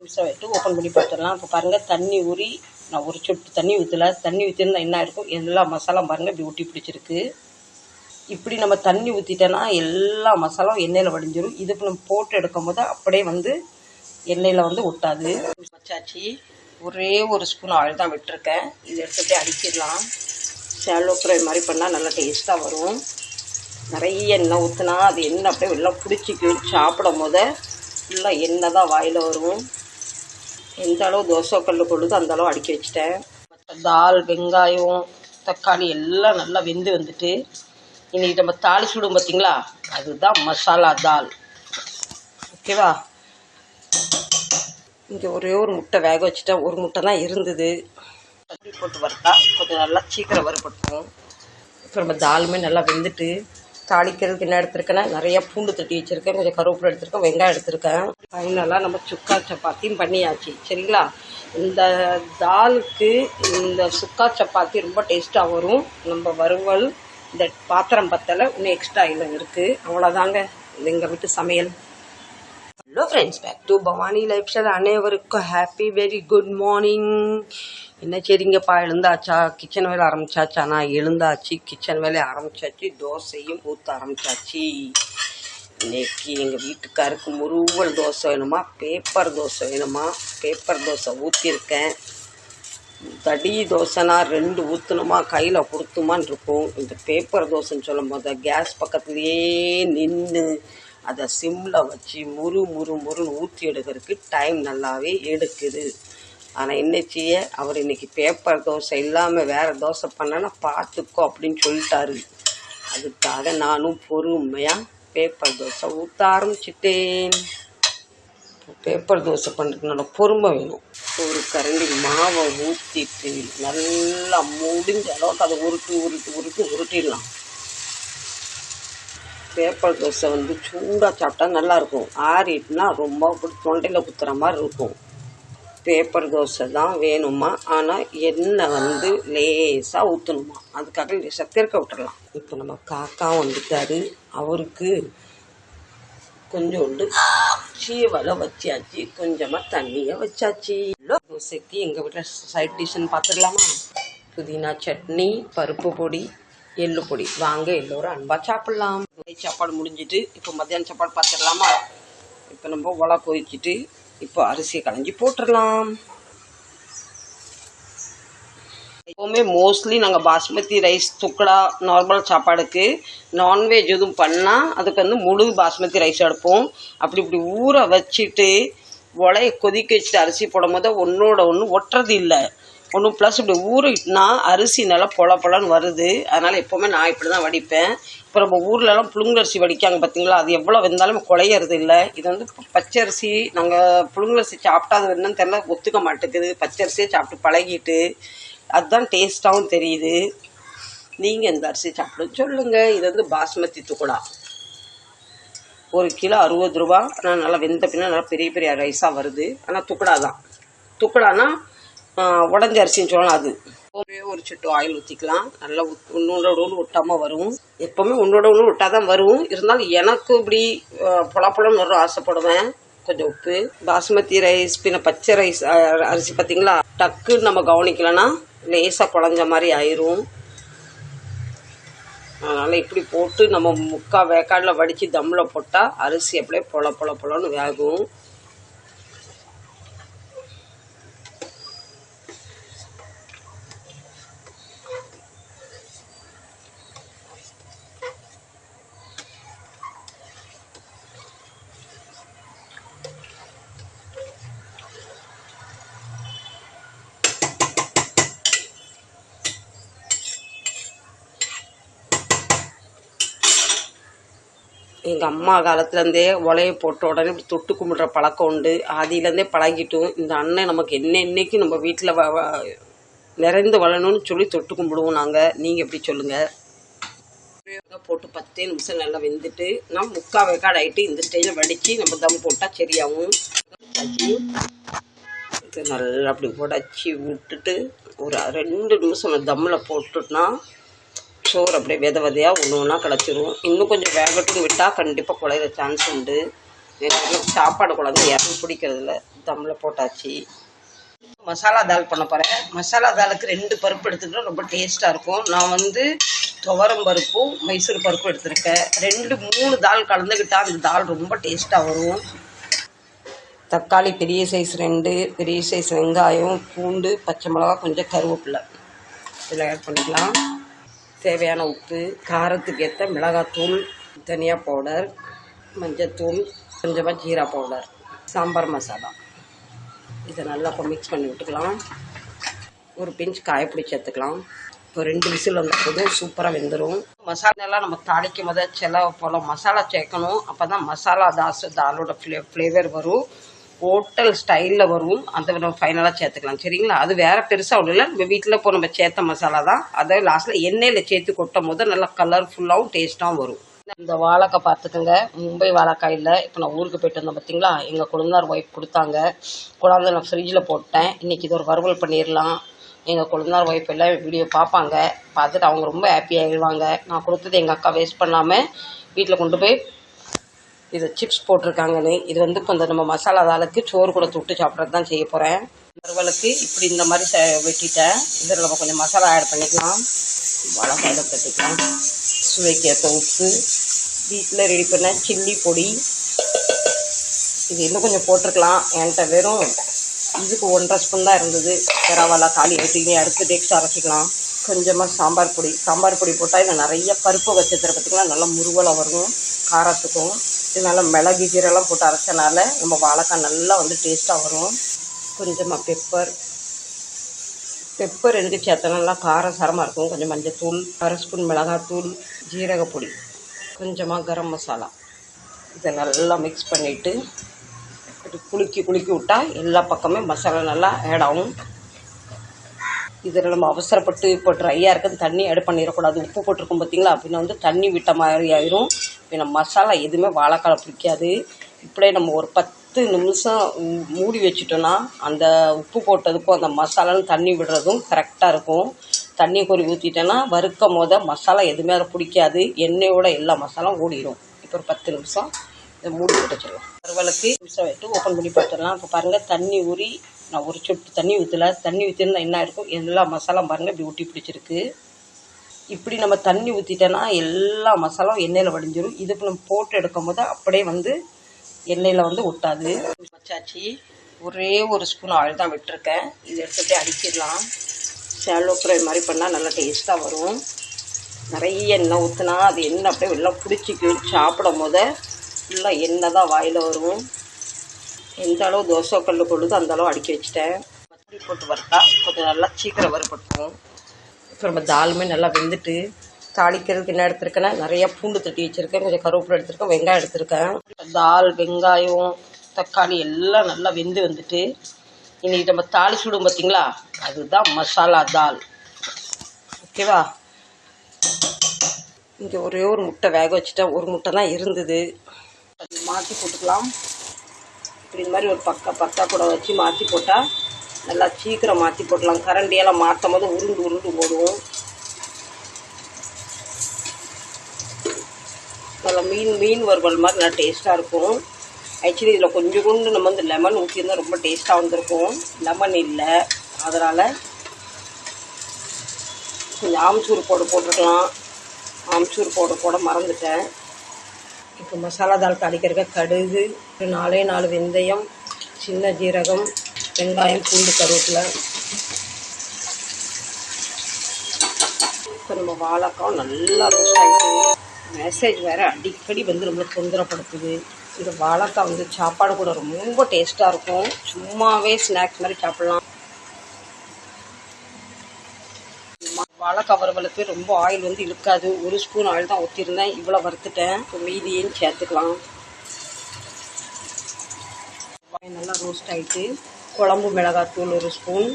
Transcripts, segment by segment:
நிமிஷம் விட்டு ஓப்பன் பண்ணி பார்த்துடலாம். இப்போ பாருங்கள் தண்ணி ஊறி நான் ஒரு சொட்டு தண்ணி ஊற்றல. தண்ணி ஊற்றிருந்தா என்ன இருக்கும், எல்லா மசாலா பாருங்கள் இப்படி ஒட்டி பிடிச்சிருக்கு. இப்படி நம்ம தண்ணி ஊற்றிட்டோன்னா எல்லா மசாலாவும் எண்ணெயில் வடிஞ்சிடும். இதுக்கு நம்ம போட்டு எடுக்கும் போது அப்படியே வந்து எண்ணெயில் வந்து ஒட்டாது. வச்சாச்சு. ஒரே ஒரு ஸ்பூன் ஆயில் தான் விட்டுருக்கேன். இது எடுத்துகிட்டே அடிச்சிடலாம். ஷாலோ ஃப்ரை மாதிரி பண்ணால் நல்லா டேஸ்ட்டாக வரும். நிறைய எண்ணெய் ஊற்றினா அது எண்ணெய் அப்படியே எல்லாம் பிடிச்சிக்கும். சாப்பிடும் போது ஃபுல்லாக எண்ணெய் தான் வாயில் வரும். எந்த அளவு தோசை கல் கொள்ளுதோ அந்த அளவு அடுக்கி வச்சுட்டேன். மற்ற தால், வெங்காயம், தக்காளி எல்லாம் நல்லா வெந்து வந்துட்டு இன்றைக்கி நம்ம தாளிச்சு விடும் பார்த்திங்களா, அதுதான் மசாலா தால். ஓகேவா? இங்கே ஒரே ஒரு முட்டை வேக வச்சுட்டேன். ஒரு முட்டை தான் இருந்தது. தண்ணி போட்டு வறுத்தா கொஞ்சம் நல்லா சீக்கிரம் வறுப்பட்டுரும். இப்போ நம்ம தாலுமே நல்லா வெந்துட்டு தாளிக்கிறதுக்கு என்ன எடுத்துருக்கேன்னா நிறையா பூண்டு தட்டி வச்சுருக்கேன், கொஞ்சம் கருவேப்பிலை எடுத்துருக்கேன், வெங்காயம் எடுத்துருக்கேன். ஃபைனலாக நம்ம சுக்கா சப்பாத்தியும் பண்ணியாச்சு. சரிங்களா? இந்த தாலுக்கு இந்த சுக்கா சப்பாத்தி ரொம்ப டேஸ்ட்டாக வரும். நம்ம வறுவல் இந்த பாத்திரம் பத்தலை, இன்னும் எக்ஸ்ட்ரா இல்லை இருக்குது. அவ்வளோதாங்க எங்கள் வீட்டு சமையல். Hello friends, back to Bhavani lifestyle. அனைவருக்கும் ஹாப்பி வெரி குட் மார்னிங். என்ன சரிங்கப்பா, எழுந்தாச்சா? கிச்சன் வேலை ஆரம்பிச்சாச்சா? நான் எழுந்தாச்சு, கிச்சன் வேலையை ஆரம்பிச்சாச்சு, தோசையும் ஊற்ற ஆரம்பிச்சாச்சு. இன்னைக்கு எங்கள் வீட்டுக்காருக்கு முருவல் தோசை வேணுமா, பேப்பர் தோசை வேணுமா? பேப்பர் தோசை ஊற்றிருக்கேன். தடி தோசைனா 2 ஊற்றணுமா, கையில் கொடுத்துமான்னு இருக்கும். இந்த பேப்பர் தோசைன்னு சொல்லும் போது கேஸ் பக்கத்துலேயே நின்று அதை சிம்மில் வச்சு முருன்னு ஊற்றி எடுக்கிறதுக்கு டைம் நல்லாவே எடுக்குது. ஆனால் என்ன செய்ய, அவர் இன்றைக்கி பேப்பர் தோசை இல்லாமல் வேறு தோசை பண்ணனா பார்த்துக்கோ அப்படின்னு சொல்லிட்டாரு. அதுக்காக நானும் பொறுமையாக பேப்பர் தோசை ஊற்ற ஆரம்பிச்சிட்டேன். பேப்பர் தோசை பண்ணுறதுனால பொறுமை வேணும். ஒரு கரண்டி மாவை ஊற்றிட்டு நல்லா முடிஞ்ச அளவுக்கு அதை உருட்டிடலாம். பேப்பர் தோசை வந்து சூடாக சாப்பிட்டா நல்லாயிருக்கும். ஆறிட்டுனா ரொம்ப தொண்டையில் குத்துற மாதிரி இருக்கும். பேப்பர் தோசை தான் வேணுமா, ஆனால் எண்ணெய் வந்து லேசாக ஊற்றணுமா, அதுக்காக லேசாக திறக்க விட்டுடலாம். இப்போ நம்ம காக்கா வந்துட்டாரு. அவருக்கு கொஞ்சோண்டு சீவலை வச்சாச்சு, கொஞ்சமாக தண்ணியை வச்சாச்சு. தோசைக்கு எங்கள் வீட்டில் சைட் டிஷ்ஷுன்னு பார்த்துடலாமா? புதினா சட்னி, பருப்பு பொடி, எள்ளு பொடி. வாங்க எல்லோரும் அன்பாக சாப்பிட்லாம். சாப்பாடு முடிஞ்சிட்டு இப்போ மத்தியானம் சாப்பாடு பார்த்துடலாமா? இப்போ நம்ம உலை கொதிச்சுட்டு இப்போ அரிசியை களைஞ்சி போட்டுடலாம். எப்போவுமே மோஸ்ட்லி நாங்கள் பாஸ்மதி ரைஸ் துக்கடா நார்மல் சாப்பாடுக்கு நான்வெஜ் எதுவும் பண்ணால் அதுக்கு வந்து முழு பாஸ்மதி ரைஸ் எடுப்போம். இப்படி ஊற வச்சுட்டு உலையை கொதிக்க வச்சுட்டு அரிசி போடும் போது ஒன்றோட ஒன்று ஒட்டுறது இல்லை. ஒன்று ப்ளஸ் இப்படி ஊறிட்டுனா அரிசி நல்லா பொலன்னு வருது. அதனால் எப்போவுமே நான் இப்படி தான் வடிப்பேன். இப்போ நம்ம ஊர்லலாம் புழுங்கரிசி வடிக்காங்க பார்த்தீங்களா, அது எவ்வளோ வெந்தாலும் குழையிறது இல்லை. இது வந்து பச்சரிசி. நாங்கள் புழுங்கரிசி சாப்பிட்டா அது என்னன்னு தெரியல, ஒத்துக்க மாட்டேங்குது. பச்சரிசியே சாப்பிட்டு பழகிட்டு அதுதான் டேஸ்ட்டாகவும் தெரியுது. நீங்கள் எந்த அரிசி சாப்பிடுன்னு சொல்லுங்கள். இது வந்து பாஸ்மதி துக்குடா. 1 கிலோ 60 ரூபா. ஆனால் நல்லா வெந்த பின்னா நல்லா பெரிய ரைஸாக வருது. ஆனால் துக்குடா தான். துக்குடானா உடஞ்ச அரிசின்னு சொல்லலாம். அது ஒரே ஒரு சொட்டு ஆயில் ஊற்றிக்கலாம். நல்லா ஒன்றோட ஒன்று ஒட்டாமல் வரும். எப்போவுமே ஒன்றோட ஒன்று ஒட்டால் தான் வரும். இருந்தாலும் எனக்கு இப்படி பொலன்னு வரும் ஆசைப்படுவேன். கொஞ்சம் உப்பு. பாஸ்மதி ரைஸ் பின்ன பச்சை ரைஸ் அரிசி பார்த்திங்களா, டக்குன்னு நம்ம கவனிக்கலைன்னா லேசாக குழஞ்ச மாதிரி ஆயிரும். அதனால் இப்படி போட்டு நம்ம 3/4 வேக்காடில் வடித்து தம்மில் போட்டால் அரிசி அப்படியே பொலன்னு வேகும். எங்கள் அம்மா காலத்துலேருந்தே உலையை போட்ட உடனே இப்படி தொட்டு கும்பிடுற பழக்கம் உண்டு. ஆதியிலேருந்தே பழகிட்டும். இந்த அண்ணன் நமக்கு என்னைக்கு நம்ம வீட்டில் நிறைந்து வளரணும்னு சொல்லி தொட்டு கும்பிடுவோம் நாங்கள். நீங்கள் எப்படி சொல்லுங்கள்? போட்டு 10 நிமிஷம் நல்லா வெந்துட்டு நம்ம 3/4 வேக்காடு ஆகிட்டு இந்த ஸ்டேஜில் வடித்து நம்ம தம் போட்டால் சரியாகும். இது நல்லா அப்படி உடச்சி விட்டுட்டு ஒரு 2 நிமிஷம் தம்மில் போட்டுட்டுனா சோறு அப்படியே விதையாக ஒன்று கிடச்சிரும். இன்னும் கொஞ்சம் வேகட்டும் விட்டால் கண்டிப்பாக குழையிற சான்ஸ் உண்டு. சாப்பாடு குழந்தை யாரும் பிடிக்கிறதில்ல. தம்மில் போட்டாச்சு. மசாலா தால் பண்ண போகிறேன். மசாலா தாலுக்கு 2 பருப்பு எடுத்துக்கிட்டா ரொம்ப டேஸ்ட்டாக இருக்கும். நான் வந்து துவரம் பருப்பும் மைசூர் பருப்பும் எடுத்துருக்கேன். 2-3 தால் கலந்துக்கிட்டால் அந்த தால் ரொம்ப டேஸ்ட்டாக வரும். தக்காளி பெரிய சைஸ் 2, பெரிய சைஸ் வெங்காயம், பூண்டு, பச்சை மிளகா, கொஞ்சம் கருவேப்பிலை இதில் ஆட் பண்ணிக்கலாம். தேவையான உப்பு, காரத்துக்கு ஏற்ற மிளகாத்தூள், தனியா பவுடர், மஞ்சத்தூள், கொஞ்சமாக ஜீரா பவுடர், சாம்பார் மசாலா இதை நல்லா இப்போ மிக்ஸ் பண்ணி விட்டுக்கலாம். ஒரு பிஞ்ச் காயப்பொடி சேர்த்துக்கலாம். இப்போ 2 விசில் வந்த போதும் சூப்பராக வெந்துடும். மசாலாலாம் நம்ம தாளிக்கும் போது செலவு போல் மசாலா சேர்க்கணும். அப்போ தான் மசாலா தாலோட ஃப்ளேவர் வரும், ஹோட்டல் ஸ்டைலில் வரும். அதை நம்ம ஃபைனலாக சேர்த்துக்கலாம். சரிங்களா? அது வேறு பெருசாக ஒன்றும் இல்லை. நம்ம வீட்டில் இப்போ நம்ம சேர்த்த மசாலா தான். அதை லாஸ்ட்டில் எண்ணெயில் சேர்த்து கொட்டும் போது நல்லா கலர்ஃபுல்லாகவும் டேஸ்ட்டாகவும் வரும். இந்த வாழைக்காய் பார்த்துக்கோங்க, மும்பை வாழைக்காய் இல்லை. இப்போ நான் ஊருக்கு போயிட்டு வந்தேன் பார்த்தீங்களா, எங்கள் கொழுந்தார் ஒய்ஃப் கொடுத்தாங்க. கொண்டாந்து நான் ஃப்ரிட்ஜில் போட்டேன். இன்றைக்கி இது ஒரு வறுவல் பண்ணிடலாம். எங்கள் கொழுந்தார் ஒய்ஃப் எல்லாம் வீடியோ பார்ப்பாங்க. பார்த்துட்டு அவங்க ரொம்ப ஹாப்பியாகிடுவாங்க. நான் கொடுத்தது எங்கள் அக்கா வேஸ்ட் பண்ணாமல் வீட்டில் கொண்டு போய் இதை சிப்ஸ் போட்டிருக்காங்கன்னு. இது வந்து இப்போ இந்த நம்ம மசாலா தாலுக்கு சோறு கூட தொட்டு சாப்பிட்றது தான் செய்ய போகிறேன். வறுவலுக்கு இப்படி இந்த மாதிரி வெட்டிட்டேன். இதில் நம்ம கொஞ்சம் மசாலா ஆட் பண்ணிக்கலாம். வாழைக்காயில் கட்டிக்கலாம். சுவைக்கு ஏற்ற உப்பு, வீட்டில் ரெடி பண்ண சில்லி பொடி, இது இன்னும் கொஞ்சம் போட்டிருக்கலாம். என்கிட்ட வெறும் இதுக்கு 1.5 ஸ்பூன் தான் இருந்தது. பரவாயில்ல, காலி ஆகிட்டு அடுத்து டேக்ஸ் அரைச்சிக்கலாம். கொஞ்சமாக சாம்பார் பொடி போட்டால் இதில் நிறைய பருப்பு வச்சுருக்கிற பார்த்திங்கன்னா நல்லா முருவலாக வரும் காரத்துக்கும். இது நல்லா மிளகு ஜீரெல்லாம் போட்டு அரைச்சனால நம்ம வாழைக்காய் நல்லா வந்து டேஸ்ட்டாக வரும். கொஞ்சமாக பெப்பர் எதுக்கு சேர்த்தா நல்லா காரசாரமாக இருக்கும். கொஞ்சம் மஞ்சத்தூள், 1/2 ஸ்பூன் மிளகாத்தூள், ஜீரகப்பொடி, கொஞ்சமாக கரம் மசாலா இதை நல்லா மிக்ஸ் பண்ணிவிட்டு குலுக்கி விட்டால் எல்லா பக்கமே மசாலா நல்லா ஆட் ஆகும். இதில் நம்ம அவசரப்பட்டு இப்போ ட்ரையாக இருக்குன்னு தண்ணி ஆட் பண்ணிடக்கூடாது. உப்பு போட்டிருக்கோம் பார்த்திங்களா, அப்படின்னா வந்து தண்ணி விட்ட மாதிரி ஆயிரும். இப்போ மசாலா எதுவுமே வாழைக்காய் பிடிக்காது. இப்படியே நம்ம ஒரு 10 நிமிஷம் மூடி வச்சுட்டோன்னா அந்த உப்பு போட்டதுக்கும் அந்த மசாலான்னு தண்ணி விடுறதும் கரெக்டாக இருக்கும். தண்ணி கொறி ஊற்றிட்டோன்னா வறுக்கும் போத மசாலா எதுவுமே அதை பிடிக்காது. எண்ணெயோட எல்லா மசாலாவும் ஓடிடும். இப்போ ஒரு 10 நிமிஷம் இதை மூடி போட்டு வச்சிடலாம். வறுவலுக்கு நிமிஷம் விட்டு ஓப்பன் பண்ணி பார்த்துடலாம். இப்போ பாருங்கள், தண்ணி ஊறி நான் ஒரு சொட்டு தண்ணி ஊற்றலை. தண்ணி ஊற்றிருந்தா என்ன இருக்கும், எல்லா மசாலாவும் பாருங்கள் இப்படி ஊட்டி பிடிச்சிருக்கு. இப்படி நம்ம தண்ணி ஊற்றிட்டோன்னா எல்லா மசாலாவும் எண்ணெயில் வடிஞ்சிடும். இதுக்கு நம்ம போட்டு எடுக்கும் போது அப்படியே வந்து எண்ணெயில் வந்து ஒட்டாது. வச்சாச்சு. ஒரே ஒரு ஸ்பூன் ஆயில் தான் விட்டுருக்கேன். இது எடுத்துகிட்டே அடிச்சிடலாம். ஷாலோ ஃப்ரை மாதிரி பண்ணால் நல்லா டேஸ்ட்டாக வரும். நிறைய எண்ணெய் ஊற்றினா அது எண்ணெய் அப்படியே எல்லாம் பிடிச்சிக்கும். சாப்பிடும் போது ஃபுல்லாக எண்ணெய் தான் வாயில் வரும். எந்த அளவு தோசை கல் கொள்ளுதோ அந்த அளவு அடுக்கி வச்சுட்டேன். மத்தி போட்டு வறுத்தா கொஞ்சம் நல்லா சீக்கிரம் வறுப்பட்டுரும். இப்போ நம்ம தாலுமே நல்லா வெந்துட்டு தாளிக்கிறதுக்கு என்ன எடுத்துருக்கேன்னா நிறைய பூண்டு தட்டி வச்சுருக்கேன், கொஞ்சம் கருவேப்பிலை எடுத்துருக்கேன், வெங்காயம் எடுத்துருக்கேன். தால், வெங்காயம், தக்காளி எல்லாம் நல்லா வந்துட்டு இன்றைக்கி நம்ம தாளிச்சு விடும் பார்த்திங்களா, அதுதான் மசாலா தால். ஓகேவா? இங்கே ஒரே ஒரு முட்டை வேக வச்சுட்டேன். ஒரு முட்டை தான் இருந்தது. அது மாற்றி போட்டுக்கலாம். இப்படி இந்த மாதிரி ஒரு பக்கா கூட வச்சு மாற்றி போட்டால் நல்லா சீக்கிரம் மாற்றி போட்டலாம். கரண்டியெல்லாம் மாற்றும் போது உருண்டு போடுவோம். நல்லா மீன் வறுவல் மாதிரி நல்லா டேஸ்ட்டாக இருக்கும். ஆக்சுவலி இதில் கொஞ்சம் நம்ம வந்து லெமன் ஊற்றியிருந்தால் ரொம்ப டேஸ்ட்டாக வந்திருக்கும். லெமன் இல்லை, அதனால் கொஞ்சம் ஆம்ச்சூர் போட்டுருக்கலாம். ஆம்ச்சூர் போட மறந்துட்டேன். இப்போ மசாலா தால் தாளிக்கிறதுக்கு கடுகு, 4 வெந்தயம், சின்ன ஜீரகம், வெங்காயம், பூண்டு, கருவேப்பிலை. இப்போ நம்ம வாழைக்காய் நல்லா ரோஸ்ட் ஆகிட்டு மெசேஜ் வேறு அடிக்கடி வந்து நம்மளை தொந்தரப்படுத்துது. இந்த வாழைக்காய் வந்து சாப்பாடு கூட ரொம்ப டேஸ்ட்டாக இருக்கும். சும்மாவே ஸ்நாக்ஸ் மாதிரி சாப்பிட்லாம். வாழைக்காய் வறுவலுக்கு ரொம்ப ஆயில் வந்து இழுக்காது. 1 ஸ்பூன் ஆயில் தான் ஊற்றிருந்தேன். இவ்வளோ வறுத்துட்டேன். இப்போ மீதியும் சேர்த்துக்கலாம். நல்லா ரோஸ்ட் ஆகிட்டு குழம்பு மிளகாத்தூள் 1 ஸ்பூன்,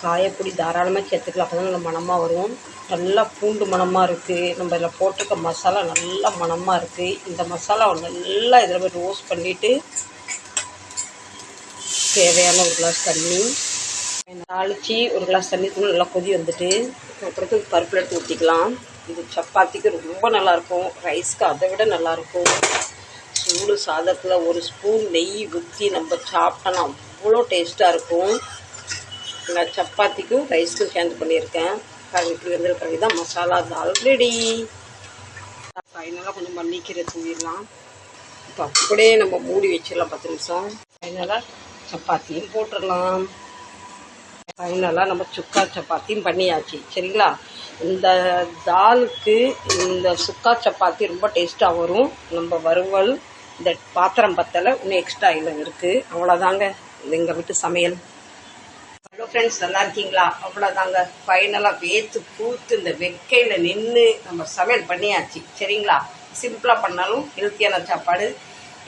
காயப்பொடி தாராளமாக சேர்த்துக்கலாம். அப்போ தான் நல்லா மணமாக வரும். நல்லா பூண்டு மணமாக இருக்குது. நம்ம இதில் போட்டிருக்க மசாலா நல்லா மணமாக இருக்குது. இந்த மசாலாவை நல்லா இதில் போய் ரோஸ்ட் பண்ணிவிட்டு தேவையான 1 கிளாஸ் தண்ணி தாளித்து 1 கிளாஸ் தண்ணி தூள் நல்லா கொதி வந்துட்டு அப்புறத்து பருப்பில் எடுத்து ஊற்றிக்கலாம். இது சப்பாத்திக்கு ரொம்ப நல்லாயிருக்கும். ரைஸ்க்கு அதை விட நல்லாயிருக்கும். சூடு சாதத்தில் 1 ஸ்பூன் நெய் ஊற்றி நம்ம சாப்பிட்டோன்னா அவ்வளோ டேஸ்ட்டாக இருக்கும். நான் சப்பாத்திக்கும் ரைஸ்க்கும் சேர்ந்து பண்ணியிருக்கேன். இப்படி வந்துருக்க இதுதான் மசாலா தால் ரெடி. ஃபைனலாக கொஞ்சம் மல்லிக்கீரை தூவிடலாம். இப்போ அப்படியே நம்ம மூடி வச்சிடலாம் 10 நிமிஷம். ஃபைனலாக சப்பாத்தியும் போட்டுடலாம். ஃபைனலாக நம்ம சுக்கா சப்பாத்தியும் பண்ணியாச்சு. சரிங்களா? இந்த தாலுக்கு இந்த சுக்கா சப்பாத்தி ரொம்ப டேஸ்ட்டாக வரும். நம்ம வறுவல் இந்த பாத்திரம் பத்தலை, இன்னும் எக்ஸ்ட்ரா இல்லை இருக்குது. அவ்வளோதாங்க எங்கள் வீட்டு சமையல். ஹலோ ஃப்ரெண்ட்ஸ், நல்லா இருக்கீங்களா? அவ்வளோதாங்க, ஃபைனலாக வேத்து பூத்து இந்த வெக்கையில் நின்று நம்ம சமையல் பண்ணியாச்சு. சரிங்களா? சிம்பிளாக பண்ணாலும் ஹெல்த்தியான சாப்பாடு.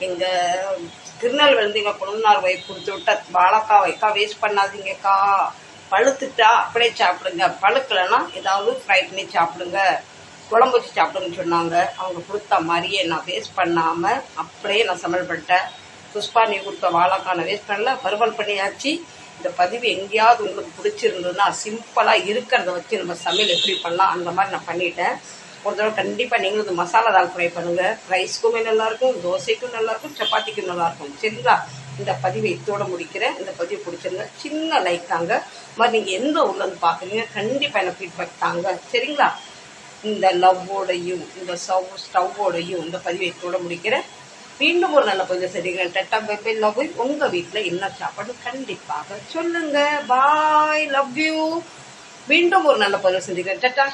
எங்கள் திருநெல்வேலிருந்து எங்கள் கொழுந்தனார் ஒய்ஃப் கொடுத்து விட்ட வாழைக்காய் வைக்கா வேஸ்ட் பண்ணாதீங்கக்கா, பழுத்துட்டா அப்படியே சாப்பிடுங்க, பழுக்கலைன்னா ஏதாவது ஃப்ரை பண்ணி சாப்பிடுங்க, குழம்பு வச்சு சாப்பிடுங்கன்னு சொன்னாங்க. அவங்க கொடுத்த மாதிரியே நான் வேஸ்ட் பண்ணாமல் அப்படியே நான் சமையல் பண்ணிட்டேன். புஷ்பா நீ கொடுத்த வாழைக்காய் நான் வேஸ்ட் பண்ணல, வறுவல் பண்ணியாச்சு. இந்த பதிவு எங்கேயாவது உங்களுக்கு பிடிச்சிருந்ததுன்னா சிம்பிளாக இருக்கிறத வச்சு நம்ம சமையல் எப்படி பண்ணலாம் அந்த மாதிரி நான் பண்ணிட்டேன். ஒரு தடவை கண்டிப்பாக நீங்களும் இந்த மசாலா தால் ஃப்ரை பண்ணுங்கள். ரைஸ்க்குமே நல்லாயிருக்கும், தோசைக்கும் நல்லாயிருக்கும், சப்பாத்திக்கும் நல்லாயிருக்கும். சரிங்களா? இந்த பதிவை இதோட முடிக்கிறேன். இந்த பதிவு பிடிச்சிருங்க, சின்ன லைக் தாங்க. மாதிரி நீங்கள் எந்த ஊர்லேருந்து பார்க்குறீங்க கண்டிப்பாக எனக்கு ஃபீட்பேக் தாங்க. சரிங்களா? இந்த லவ்வோடையும் இந்த ஸ்டவ்வோடையும் இந்த பதிவை இதோட முடிக்கிறேன். மீண்டும் ஒரு நல்ல பதிவு சரிங்க. Tata bye bye, love. உங்கள் வீட்டில் என்ன சாப்பாடு கண்டிப்பாக சொல்லுங்க. Bye, love you. மீண்டும் ஒரு நல்ல பதிவு செஞ்சுக்கிறேன். டட்டா.